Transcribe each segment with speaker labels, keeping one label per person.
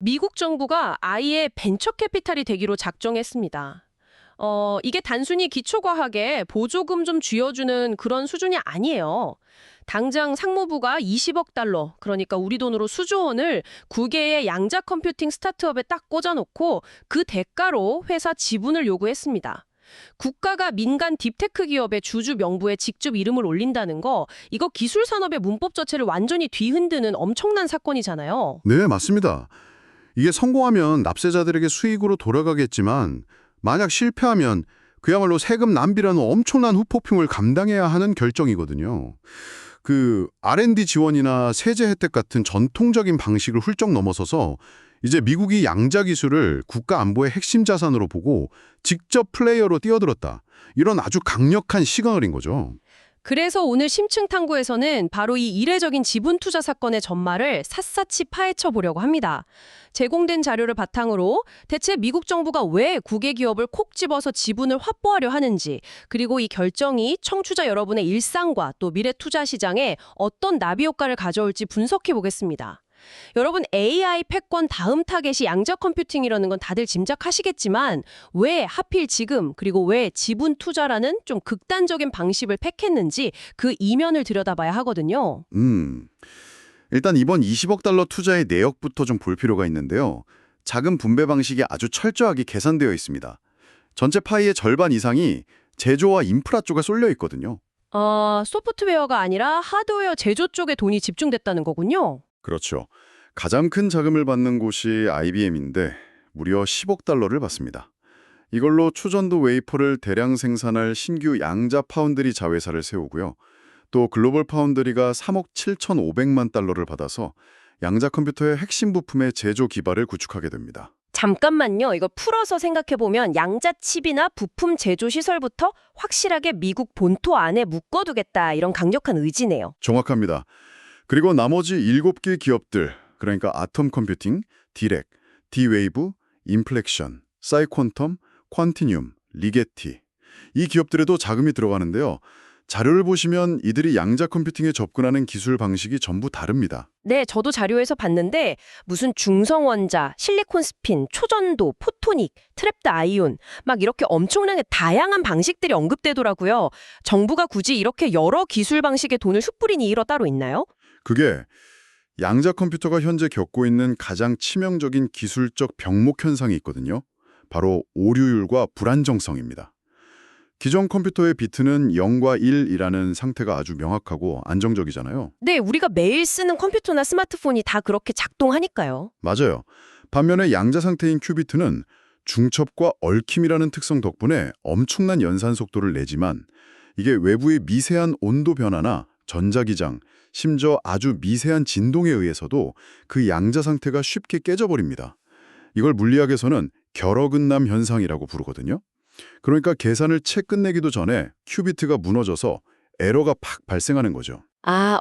Speaker 1: 미국 정부가 아예 벤처 캐피탈이 되기로 작정했습니다. 이게 단순히 기초과학에 보조금 좀 쥐어주는 그런 수준이 아니에요. 당장 상무부가 20억 달러, 그러니까 우리 돈으로 수조 원을 9개의 양자 컴퓨팅 스타트업에 딱 꽂아놓고 그 대가로 회사 지분을 요구했습니다. 국가가 민간 딥테크 기업의 주주 명부에 직접 이름을 올린다는 거, 이거 기술 산업의 문법 자체를 완전히 뒤흔드는 엄청난 사건이잖아요.
Speaker 2: 네, 맞습니다. 이게 성공하면 납세자들에게 수익으로 돌아가겠지만 만약 실패하면 그야말로 세금 낭비라는 엄청난 후폭풍을 감당해야 하는 결정이거든요. R&D 지원이나 세제 혜택 같은 전통적인 방식을 훌쩍 넘어서서 이제 미국이 양자 기술을 국가 안보의 핵심 자산으로 보고 직접 플레이어로 뛰어들었다. 이런 아주 강력한 시그널인 거죠.
Speaker 1: 그래서 오늘 심층 탐구에서는 바로 이 이례적인 지분 투자 사건의 전말을 샅샅이 파헤쳐 보려고 합니다. 제공된 자료를 바탕으로 대체 미국 정부가 왜 국외 기업을 콕 집어서 지분을 확보하려 하는지, 그리고 이 결정이 청취자 여러분의 일상과 또 미래 투자 시장에 어떤 나비 효과를 가져올지 분석해 보겠습니다. 여러분, AI 패권 다음 타겟이 양자 컴퓨팅이라는 건 다들 짐작하시겠지만 왜 하필 지금, 그리고 왜 지분 투자라는 좀 극단적인 방식을 택했는지 그 이면을 들여다봐야 하거든요.
Speaker 2: 일단 이번 20억 달러 투자의 내역부터 좀 볼 필요가 있는데요. 자금 분배 방식이 아주 철저하게 계산되어 있습니다. 전체 파이의 절반 이상이 제조와 인프라 쪽에 쏠려 있거든요.
Speaker 1: 소프트웨어가 아니라 하드웨어 제조 쪽에 돈이 집중됐다는 거군요.
Speaker 2: 그렇죠. 가장 큰 자금을 받는 곳이 IBM인데 무려 10억 달러를 받습니다. 이걸로 초전도 웨이퍼를 대량 생산할 신규 양자 파운드리 자회사를 세우고요. 또 글로벌 파운드리가 3억 7,500만 달러를 받아서 양자 컴퓨터의 핵심 부품의 제조 기반을 구축하게 됩니다.
Speaker 1: 잠깐만요. 이거 풀어서 생각해보면 양자 칩이나 부품 제조 시설부터 확실하게 미국 본토 안에 묶어두겠다, 이런 강력한 의지네요.
Speaker 2: 정확합니다. 그리고 나머지 7개 기업들, 그러니까 아톰 컴퓨팅, 디렉, D-웨이브, 인플렉션, 사이퀀텀, 퀀티늄, 리게티. 이 기업들에도 자금이 들어가는데요. 자료를 보시면 이들이 양자 컴퓨팅에 접근하는 기술 방식이 전부 다릅니다.
Speaker 1: 네, 저도 자료에서 봤는데 무슨 중성원자, 실리콘 스핀, 초전도, 포토닉, 트랩드 아이온 막 이렇게 엄청나게 다양한 방식들이 언급되더라고요. 정부가 굳이 이렇게 여러 기술 방식에 돈을 흩 뿌린 이유가 따로 있나요?
Speaker 2: 그게 양자 컴퓨터가 현재 겪고 있는 가장 치명적인 기술적 병목 현상이 있거든요. 바로 오류율과 불안정성입니다. 기존 컴퓨터의 비트는 0과 1이라는 상태가 아주 명확하고 안정적이잖아요.
Speaker 1: 네, 우리가 매일 쓰는 컴퓨터나 스마트폰이 다 그렇게 작동하니까요.
Speaker 2: 맞아요. 반면에 양자 상태인 큐비트는 중첩과 얽힘이라는 특성 덕분에 엄청난 연산 속도를 내지만 이게 외부의 미세한 온도 변화나 전자기장, 심지어 아주 미세한 진동에 의해서도 그 양자 상태가 쉽게 깨져버립니다. 이걸 물리학에서는 결어근남 현상이라고 부르거든요. 그러니까 계산을 채 끝내기도 전에 큐비트가 무너져서 에러가 팍 발생하는 거죠.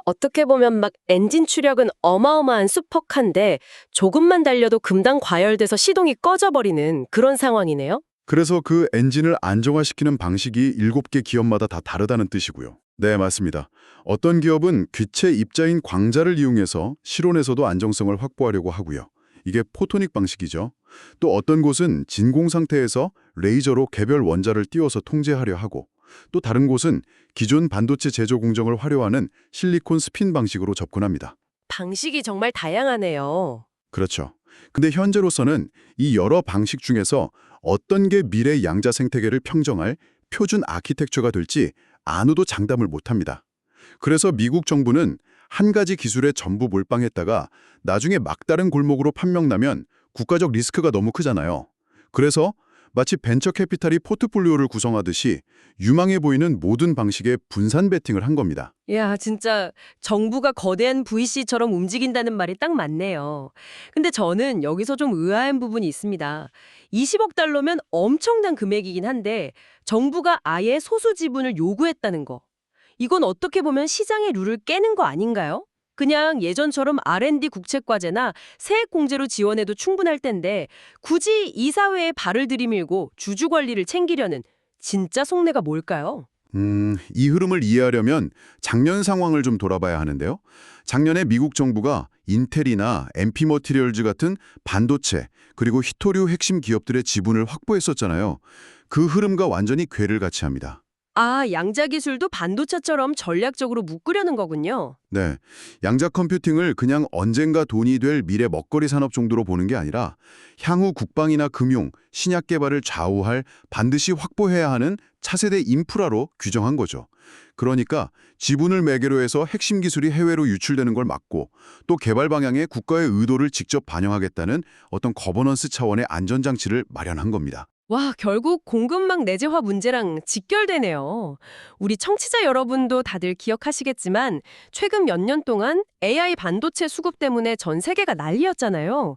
Speaker 1: 어떻게 보면 막 엔진 추력은 어마어마한 슈퍼카인데 조금만 달려도 금방 과열돼서 시동이 꺼져버리는 그런 상황이네요.
Speaker 2: 그래서 그 엔진을 안정화시키는 방식이 7개 기업마다 다 다르다는 뜻이고요. 네, 맞습니다. 어떤 기업은 귀체 입자인 광자를 이용해서 실온에서도 안정성을 확보하려고 하고요. 이게 포토닉 방식이죠. 또 어떤 곳은 진공 상태에서 레이저로 개별 원자를 띄워서 통제하려 하고 또 다른 곳은 기존 반도체 제조 공정을 활용하는 실리콘 스핀 방식으로 접근합니다.
Speaker 1: 방식이 정말 다양하네요.
Speaker 2: 그렇죠. 근데 현재로서는 이 여러 방식 중에서 어떤 게 미래 양자 생태계를 평정할 표준 아키텍처가 될지 아무도 장담을 못합니다. 그래서 미국 정부는 한 가지 기술에 전부 몰빵했다가 나중에 막다른 골목으로 판명나면 국가적 리스크가 너무 크잖아요. 그래서 마치 벤처 캐피탈이 포트폴리오를 구성하듯이 유망해 보이는 모든 방식에 분산 베팅을 한 겁니다.
Speaker 1: 야, 진짜 정부가 거대한 VC처럼 움직인다는 말이 딱 맞네요. 근데 저는 여기서 좀 의아한 부분이 있습니다. 20억 달러면 엄청난 금액이긴 한데 정부가 아예 소수 지분을 요구했다는 거. 이건 어떻게 보면 시장의 룰을 깨는 거 아닌가요? 그냥 예전처럼 R&D 국책과제나 세액 공제로 지원해도 충분할 텐데 굳이 이사회에 발을 들이밀고 주주 관리를 챙기려는 진짜 속내가 뭘까요?
Speaker 2: 이 흐름을 이해하려면 작년 상황을 좀 돌아봐야 하는데요. 작년에 미국 정부가 인텔이나 MP 머티리얼즈 같은 반도체 그리고 히토류 핵심 기업들의 지분을 확보했었잖아요. 그 흐름과 완전히 궤를 같이 합니다.
Speaker 1: 아, 양자 기술도 반도체처럼 전략적으로 묶으려는 거군요.
Speaker 2: 네, 양자 컴퓨팅을 그냥 언젠가 돈이 될 미래 먹거리 산업 정도로 보는 게 아니라 향후 국방이나 금융, 신약 개발을 좌우할 반드시 확보해야 하는 차세대 인프라로 규정한 거죠. 그러니까 지분을 매개로 해서 핵심 기술이 해외로 유출되는 걸 막고 또 개발 방향에 국가의 의도를 직접 반영하겠다는 어떤 거버넌스 차원의 안전장치를 마련한 겁니다.
Speaker 1: 와, 결국 공급망 내재화 문제랑 직결되네요. 우리 청취자 여러분도 다들 기억하시겠지만 최근 몇 년 동안 AI 반도체 수급 때문에 전 세계가 난리였잖아요.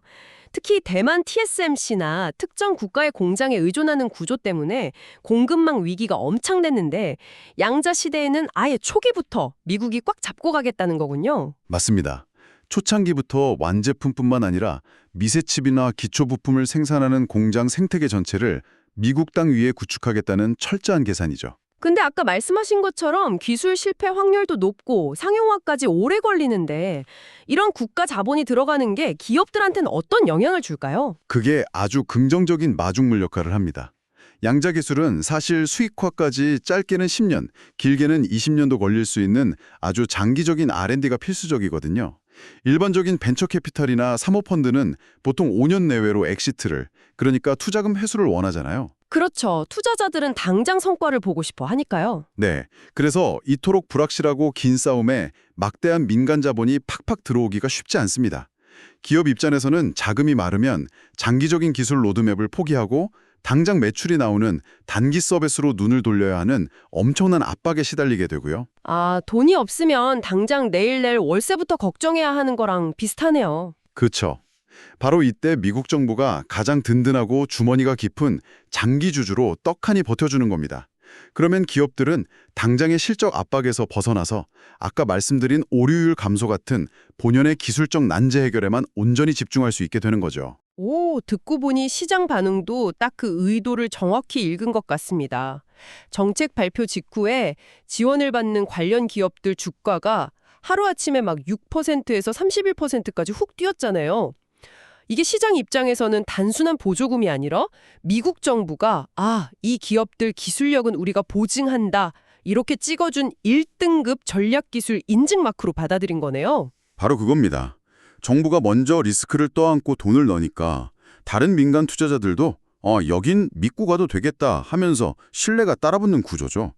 Speaker 1: 특히 대만 TSMC나 특정 국가의 공장에 의존하는 구조 때문에 공급망 위기가 엄청났는데 양자 시대에는 아예 초기부터 미국이 꽉 잡고 가겠다는 거군요.
Speaker 2: 맞습니다. 초창기부터 완제품뿐만 아니라 미세칩이나 기초부품을 생산하는 공장 생태계 전체를 미국 땅 위에 구축하겠다는 철저한 계산이죠.
Speaker 1: 근데 아까 말씀하신 것처럼 기술 실패 확률도 높고 상용화까지 오래 걸리는데 이런 국가 자본이 들어가는 게 기업들한테는 어떤 영향을 줄까요?
Speaker 2: 그게 아주 긍정적인 마중물 역할을 합니다. 양자 기술은 사실 수익화까지 짧게는 10년, 길게는 20년도 걸릴 수 있는 아주 장기적인 R&D가 필수적이거든요. 일반적인 벤처 캐피탈이나 사모펀드는 보통 5년 내외로 엑시트를, 그러니까 투자금 회수를 원하잖아요.
Speaker 1: 그렇죠. 투자자들은 당장 성과를 보고 싶어 하니까요.
Speaker 2: 네, 그래서 이토록 불확실하고 긴 싸움에 막대한 민간 자본이 팍팍 들어오기가 쉽지 않습니다. 기업 입장에서는 자금이 마르면 장기적인 기술 로드맵을 포기하고 당장 매출이 나오는 단기 서비스로 눈을 돌려야 하는 엄청난 압박에 시달리게 되고요.
Speaker 1: 아, 돈이 없으면 당장 내일 낼 월세부터 걱정해야 하는 거랑 비슷하네요.
Speaker 2: 그렇죠. 바로 이때 미국 정부가 가장 든든하고 주머니가 깊은 장기 주주로 떡하니 버텨주는 겁니다. 그러면 기업들은 당장의 실적 압박에서 벗어나서 아까 말씀드린 오류율 감소 같은 본연의 기술적 난제 해결에만 온전히 집중할 수 있게 되는 거죠.
Speaker 1: 오, 듣고 보니 시장 반응도 딱 그 의도를 정확히 읽은 것 같습니다. 정책 발표 직후에 지원을 받는 관련 기업들 주가가 하루아침에 막 6%에서 31%까지 훅 뛰었잖아요. 이게 시장 입장에서는 단순한 보조금이 아니라 미국 정부가 이 기업들 기술력은 우리가 보증한다. 이렇게 찍어준 1등급 전략기술 인증마크로 받아들인 거네요.
Speaker 2: 바로 그겁니다. 정부가 먼저 리스크를 떠안고 돈을 넣으니까 다른 민간 투자자들도 여긴 믿고 가도 되겠다 하면서 신뢰가 따라붙는 구조죠.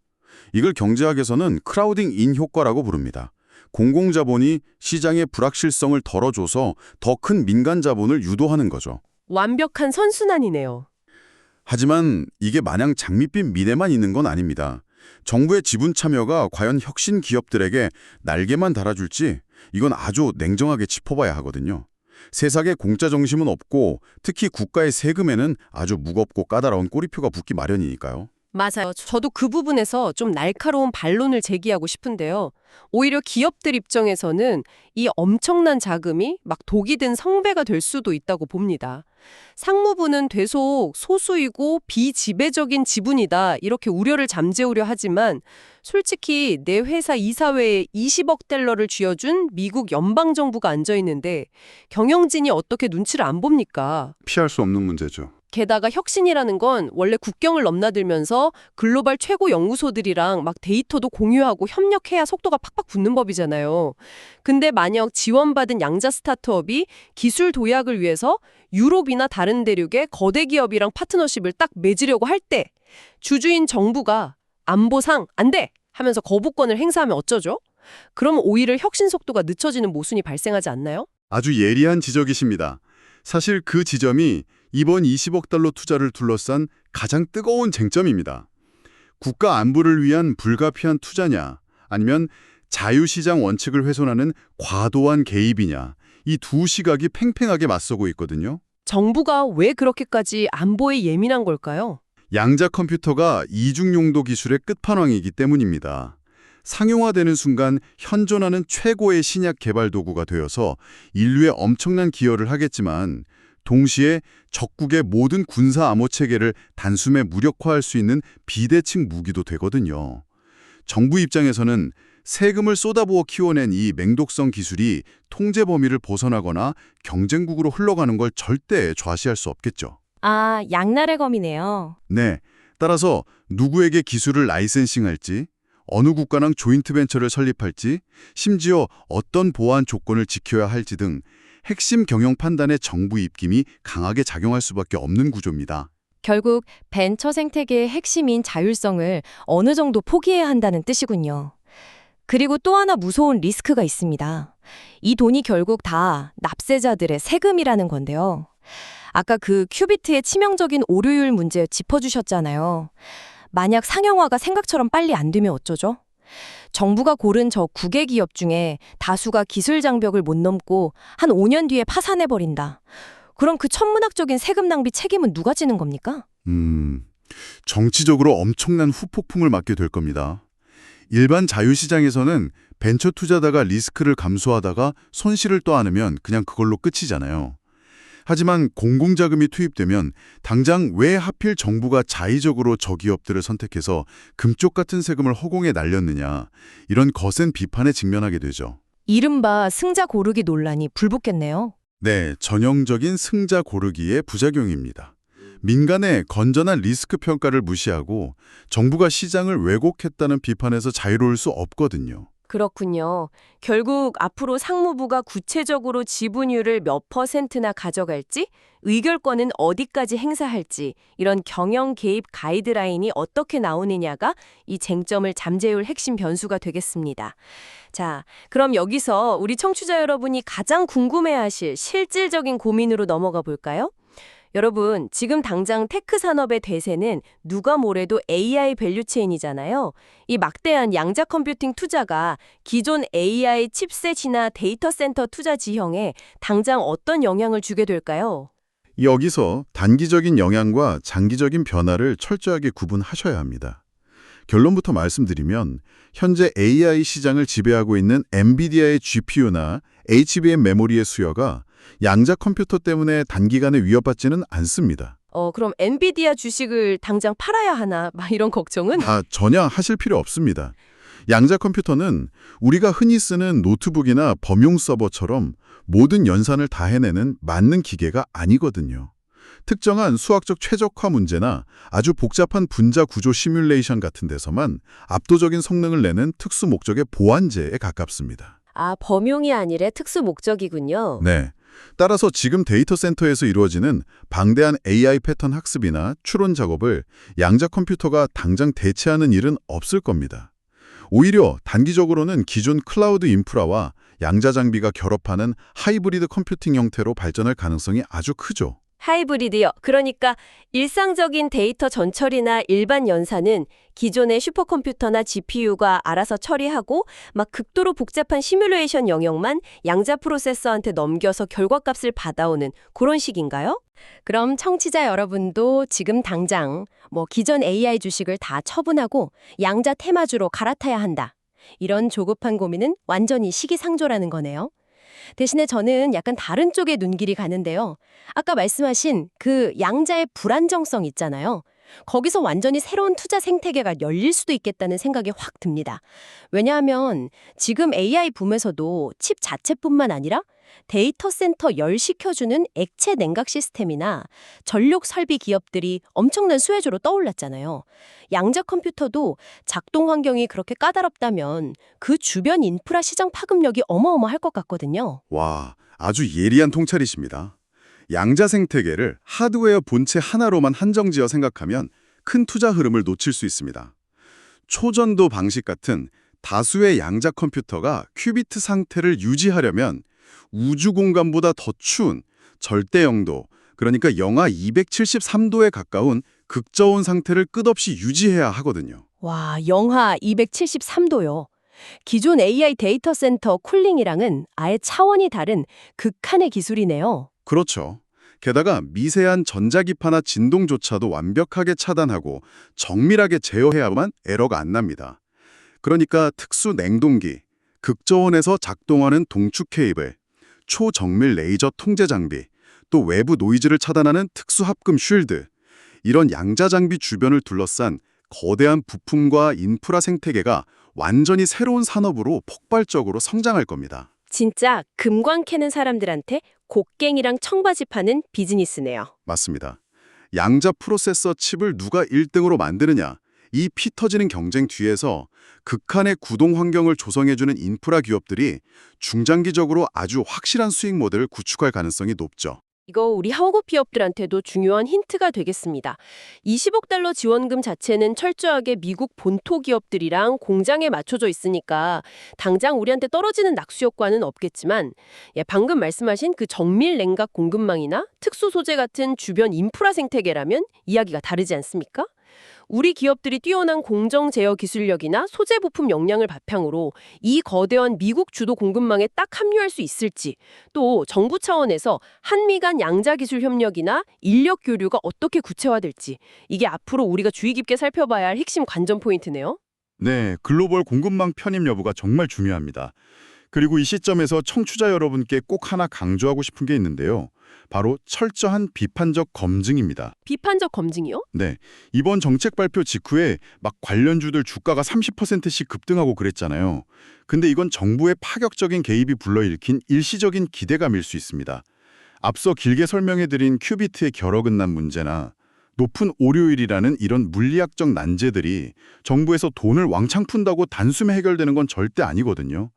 Speaker 2: 이걸 경제학에서는 크라우딩 인 효과라고 부릅니다. 공공자본이 시장의 불확실성을 덜어줘서 더 큰 민간 자본을 유도하는 거죠.
Speaker 1: 완벽한 선순환이네요.
Speaker 2: 하지만 이게 마냥 장밋빛 미래만 있는 건 아닙니다. 정부의 지분 참여가 과연 혁신 기업들에게 날개만 달아줄지 이건 아주 냉정하게 짚어봐야 하거든요. 세상에 공짜 정심은 없고 특히 국가의 세금에는 아주 무겁고 까다로운 꼬리표가 붙기 마련이니까요.
Speaker 1: 맞아요. 저도 그 부분에서 좀 날카로운 반론을 제기하고 싶은데요. 오히려 기업들 입장에서는 이 엄청난 자금이 막 독이 든 성배가 될 수도 있다고 봅니다. 상무부는 되속 소수이고 비지배적인 지분이다 이렇게 우려를 잠재우려 하지만 솔직히 내 회사 이사회에 20억 달러를 쥐어준 미국 연방정부가 앉아있는데 경영진이 어떻게 눈치를 안 봅니까?
Speaker 2: 피할 수 없는 문제죠.
Speaker 1: 게다가 혁신이라는 건 원래 국경을 넘나들면서 글로벌 최고 연구소들이랑 막 데이터도 공유하고 협력해야 속도가 팍팍 붙는 법이잖아요. 근데 만약 지원받은 양자 스타트업이 기술 도약을 위해서 유럽이나 다른 대륙의 거대 기업이랑 파트너십을 딱 맺으려고 할 때 주주인 정부가 안보상 안 돼! 하면서 거부권을 행사하면 어쩌죠? 그럼 오히려 혁신 속도가 늦춰지는 모순이 발생하지 않나요?
Speaker 2: 아주 예리한 지적이십니다. 사실 그 지점이 이번 20억 달러 투자를 둘러싼 가장 뜨거운 쟁점입니다. 국가 안보를 위한 불가피한 투자냐 아니면 자유시장 원칙을 훼손하는 과도한 개입이냐 이 두 시각이 팽팽하게 맞서고 있거든요.
Speaker 1: 정부가 왜 그렇게까지 안보에 예민한 걸까요?
Speaker 2: 양자 컴퓨터가 이중용도 기술의 끝판왕이기 때문입니다. 상용화되는 순간 현존하는 최고의 신약 개발 도구가 되어서 인류에 엄청난 기여를 하겠지만 동시에 적국의 모든 군사 암호 체계를 단숨에 무력화할 수 있는 비대칭 무기도 되거든요. 정부 입장에서는 세금을 쏟아부어 키워낸 이 맹독성 기술이 통제 범위를 벗어나거나 경쟁국으로 흘러가는 걸 절대 좌시할 수 없겠죠.
Speaker 1: 아, 양날의 검이네요.
Speaker 2: 네, 따라서 누구에게 기술을 라이센싱할지, 어느 국가랑 조인트 벤처를 설립할지, 심지어 어떤 보안 조건을 지켜야 할지 등 핵심 경영 판단에 정부 입김이 강하게 작용할 수밖에 없는 구조입니다.
Speaker 1: 결국 벤처 생태계의 핵심인 자율성을 어느 정도 포기해야 한다는 뜻이군요. 그리고 또 하나 무서운 리스크가 있습니다. 이 돈이 결국 다 납세자들의 세금이라는 건데요. 아까 그 큐비트의 치명적인 오류율 문제 짚어주셨잖아요. 만약 상용화가 생각처럼 빨리 안 되면 어쩌죠? 정부가 고른 저 9개 기업 중에 다수가 기술 장벽을 못 넘고 한 5년 뒤에 파산해버린다. 그럼 그 천문학적인 세금 낭비 책임은 누가 지는 겁니까?
Speaker 2: 정치적으로 엄청난 후폭풍을 맞게 될 겁니다. 일반 자유시장에서는 벤처 투자다가 리스크를 감수하다가 손실을 떠안으면 그냥 그걸로 끝이잖아요. 하지만 공공자금이 투입되면 당장 왜 하필 정부가 자의적으로 저 기업들을 선택해서 금쪽 같은 세금을 허공에 날렸느냐, 이런 거센 비판에 직면하게 되죠.
Speaker 1: 이른바 승자 고르기 논란이 불붙겠네요.
Speaker 2: 네, 전형적인 승자 고르기의 부작용입니다. 민간의 건전한 리스크 평가를 무시하고 정부가 시장을 왜곡했다는 비판에서 자유로울 수 없거든요.
Speaker 1: 그렇군요. 결국 앞으로 상무부가 구체적으로 지분율을 몇 %나 가져갈지, 의결권은 어디까지 행사할지, 이런 경영 개입 가이드라인이 어떻게 나오느냐가 이 쟁점을 잠재울 핵심 변수가 되겠습니다. 자, 그럼 여기서 우리 청취자 여러분이 가장 궁금해하실 실질적인 고민으로 넘어가 볼까요? 여러분, 지금 당장 테크 산업의 대세는 누가 뭐래도 AI 밸류체인이잖아요. 이 막대한 양자 컴퓨팅 투자가 기존 AI 칩셋이나 데이터 센터 투자 지형에 당장 어떤 영향을 주게 될까요?
Speaker 2: 여기서 단기적인 영향과 장기적인 변화를 철저하게 구분하셔야 합니다. 결론부터 말씀드리면 현재 AI 시장을 지배하고 있는 엔비디아의 GPU나 HBM 메모리의 수요가 양자 컴퓨터 때문에 단기간에 위협받지는 않습니다.
Speaker 1: 그럼 엔비디아 주식을 당장 팔아야 하나? 막 이런 걱정은?
Speaker 2: 전혀 하실 필요 없습니다. 양자 컴퓨터는 우리가 흔히 쓰는 노트북이나 범용 서버처럼 모든 연산을 다 해내는 맞는 기계가 아니거든요. 특정한 수학적 최적화 문제나 아주 복잡한 분자 구조 시뮬레이션 같은 데서만 압도적인 성능을 내는 특수 목적의 보안제에 가깝습니다.
Speaker 1: 아, 범용이 아니라 특수 목적이군요.
Speaker 2: 네. 따라서 지금 데이터 센터에서 이루어지는 방대한 AI 패턴 학습이나 추론 작업을 양자 컴퓨터가 당장 대체하는 일은 없을 겁니다. 오히려 단기적으로는 기존 클라우드 인프라와 양자 장비가 결합하는 하이브리드 컴퓨팅 형태로 발전할 가능성이 아주 크죠.
Speaker 1: 하이브리드요. 그러니까 일상적인 데이터 전처리나 일반 연산은 기존의 슈퍼컴퓨터나 GPU가 알아서 처리하고 막 극도로 복잡한 시뮬레이션 영역만 양자 프로세서한테 넘겨서 결과값을 받아오는 그런 식인가요? 그럼 청취자 여러분도 지금 당장 기존 AI 주식을 다 처분하고 양자 테마주로 갈아타야 한다. 이런 조급한 고민은 완전히 시기상조라는 거네요. 대신에 저는 약간 다른 쪽에 눈길이 가는데요. 아까 말씀하신 그 양자의 불안정성 있잖아요. 거기서 완전히 새로운 투자 생태계가 열릴 수도 있겠다는 생각이 확 듭니다. 왜냐하면 지금 AI 붐에서도 칩 자체뿐만 아니라 데이터 센터 열시켜주는 액체 냉각 시스템이나 전력 설비 기업들이 엄청난 수혜주로 떠올랐잖아요. 양자 컴퓨터도 작동 환경이 그렇게 까다롭다면 그 주변 인프라 시장 파급력이 어마어마할 것 같거든요.
Speaker 2: 와, 아주 예리한 통찰이십니다. 양자 생태계를 하드웨어 본체 하나로만 한정지어 생각하면 큰 투자 흐름을 놓칠 수 있습니다. 초전도 방식 같은 다수의 양자 컴퓨터가 큐비트 상태를 유지하려면 우주 공간보다 더 추운 절대 영도, 그러니까 영하 273도에 가까운 극저온 상태를 끝없이 유지해야 하거든요.
Speaker 1: 와, 영하 273도요. 기존 AI 데이터 센터 쿨링이랑은 아예 차원이 다른 극한의 기술이네요.
Speaker 2: 그렇죠. 게다가 미세한 전자기파나 진동조차도 완벽하게 차단하고 정밀하게 제어해야만 에러가 안 납니다. 그러니까 특수 냉동기, 극저온에서 작동하는 동축 케이블, 초정밀 레이저 통제 장비, 또 외부 노이즈를 차단하는 특수 합금 쉴드, 이런 양자 장비 주변을 둘러싼 거대한 부품과 인프라 생태계가 완전히 새로운 산업으로 폭발적으로 성장할 겁니다.
Speaker 3: 진짜 금광 캐는 사람들한테 곡괭이랑 청바지 파는 비즈니스네요.
Speaker 2: 맞습니다. 양자 프로세서 칩을 누가 1등으로 만드느냐, 이 피 터지는 경쟁 뒤에서 극한의 구동 환경을 조성해주는 인프라 기업들이 중장기적으로 아주 확실한 수익 모델을 구축할 가능성이 높죠.
Speaker 3: 이거 우리 하우급 기업들한테도 중요한 힌트가 되겠습니다. 20억 달러 지원금 자체는 철저하게 미국 본토 기업들이랑 공장에 맞춰져 있으니까 당장 우리한테 떨어지는 낙수 효과는 없겠지만 방금 말씀하신 그 정밀 냉각 공급망이나 특수 소재 같은 주변 인프라 생태계라면 이야기가 다르지 않습니까? 우리 기업들이 뛰어난 공정 제어 기술력이나 소재 부품 역량을 바탕으로 이 거대한 미국 주도 공급망에 딱 합류할 수 있을지, 또 정부 차원에서 한미 간 양자 기술 협력이나 인력 교류가 어떻게 구체화될지, 이게 앞으로 우리가 주의 깊게 살펴봐야 할 핵심 관전 포인트네요.
Speaker 2: 네, 글로벌 공급망 편입 여부가 정말 중요합니다. 그리고 이 시점에서 청취자 여러분께 꼭 하나 강조하고 싶은 게 있는데요. 바로 철저한 비판적 검증입니다.
Speaker 3: 비판적 검증이요?
Speaker 2: 네, 이번 정책 발표 직후에 막 관련주들 주가가 30%씩 급등하고 그랬잖아요. 근데 이건 정부의 파격적인 개입이 불러일으킨 일시적인 기대감일 수 있습니다. 앞서 길게 설명해드린 큐비트의 결어끝난 문제나 높은 오류율이라는 이런 물리학적 난제들이 정부에서 돈을 왕창 푼다고 단숨에 해결되는 건 절대 아니거든요.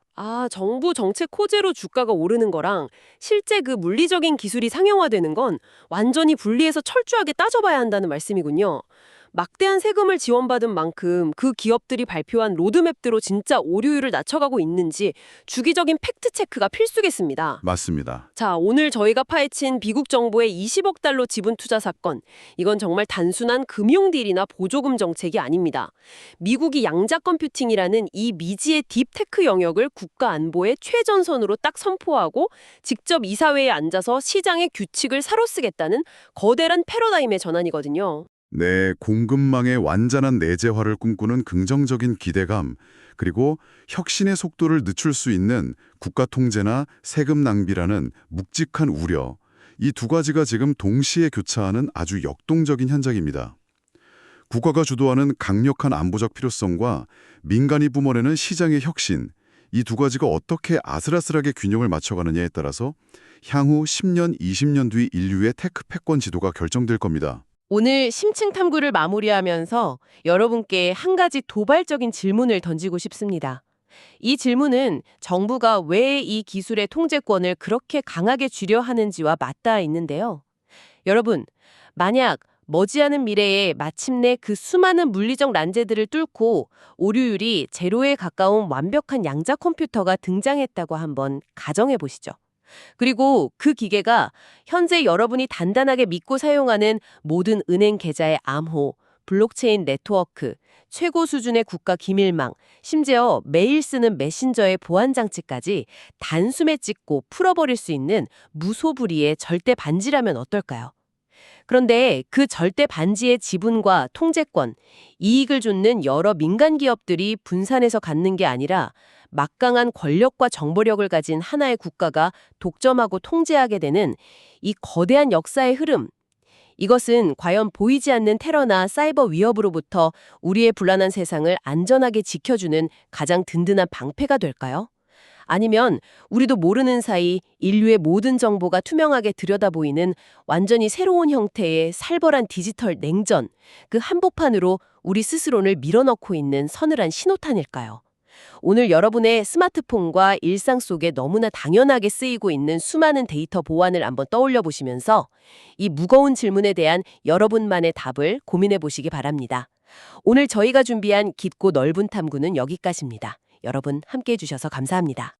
Speaker 3: 정부 정책 호재로 주가가 오르는 거랑 실제 그 물리적인 기술이 상용화되는 건 완전히 분리해서 철저하게 따져봐야 한다는 말씀이군요. 막대한 세금을 지원받은 만큼 그 기업들이 발표한 로드맵대로 진짜 오류율을 낮춰가고 있는지 주기적인 팩트체크가 필수겠습니다.
Speaker 2: 맞습니다.
Speaker 3: 자, 오늘 저희가 파헤친 미국 정부의 20억 달러 지분 투자 사건. 이건 정말 단순한 금융 딜이나 보조금 정책이 아닙니다. 미국이 양자 컴퓨팅이라는 이 미지의 딥테크 영역을 국가 안보의 최전선으로 딱 선포하고 직접 이사회에 앉아서 시장의 규칙을 사로 쓰겠다는 거대한 패러다임의 전환이거든요.
Speaker 2: 네, 공급망의 완전한 내재화를 꿈꾸는 긍정적인 기대감, 그리고 혁신의 속도를 늦출 수 있는 국가 통제나 세금 낭비라는 묵직한 우려, 이 두 가지가 지금 동시에 교차하는 아주 역동적인 현장입니다. 국가가 주도하는 강력한 안보적 필요성과 민간이 뿜어내는 시장의 혁신, 이 두 가지가 어떻게 아슬아슬하게 균형을 맞춰가느냐에 따라서 향후 10년, 20년 뒤 인류의 테크 패권 지도가 결정될 겁니다.
Speaker 3: 오늘 심층 탐구를 마무리하면서 여러분께 한 가지 도발적인 질문을 던지고 싶습니다. 이 질문은 정부가 왜 이 기술의 통제권을 그렇게 강하게 쥐려 하는지와 맞닿아 있는데요. 여러분, 만약 머지않은 미래에 마침내 그 수많은 물리적 난제들을 뚫고 오류율이 제로에 가까운 완벽한 양자 컴퓨터가 등장했다고 한번 가정해 보시죠. 그리고 그 기계가 현재 여러분이 단단하게 믿고 사용하는 모든 은행 계좌의 암호, 블록체인 네트워크, 최고 수준의 국가 기밀망, 심지어 매일 쓰는 메신저의 보안 장치까지 단숨에 찍고 풀어버릴 수 있는 무소불위의 절대 반지라면 어떨까요? 그런데 그 절대 반지의 지분과 통제권, 이익을 줍는 여러 민간 기업들이 분산해서 갖는 게 아니라 막강한 권력과 정보력을 가진 하나의 국가가 독점하고 통제하게 되는 이 거대한 역사의 흐름. 이것은 과연 보이지 않는 테러나 사이버 위협으로부터 우리의 불안한 세상을 안전하게 지켜주는 가장 든든한 방패가 될까요? 아니면 우리도 모르는 사이 인류의 모든 정보가 투명하게 들여다보이는 완전히 새로운 형태의 살벌한 디지털 냉전, 그 한복판으로 우리 스스로를 밀어넣고 있는 서늘한 신호탄일까요? 오늘 여러분의 스마트폰과 일상 속에 너무나 당연하게 쓰이고 있는 수많은 데이터 보안을 한번 떠올려 보시면서 이 무거운 질문에 대한 여러분만의 답을 고민해 보시기 바랍니다. 오늘 저희가 준비한 깊고 넓은 탐구는 여기까지입니다. 여러분 함께해 주셔서 감사합니다.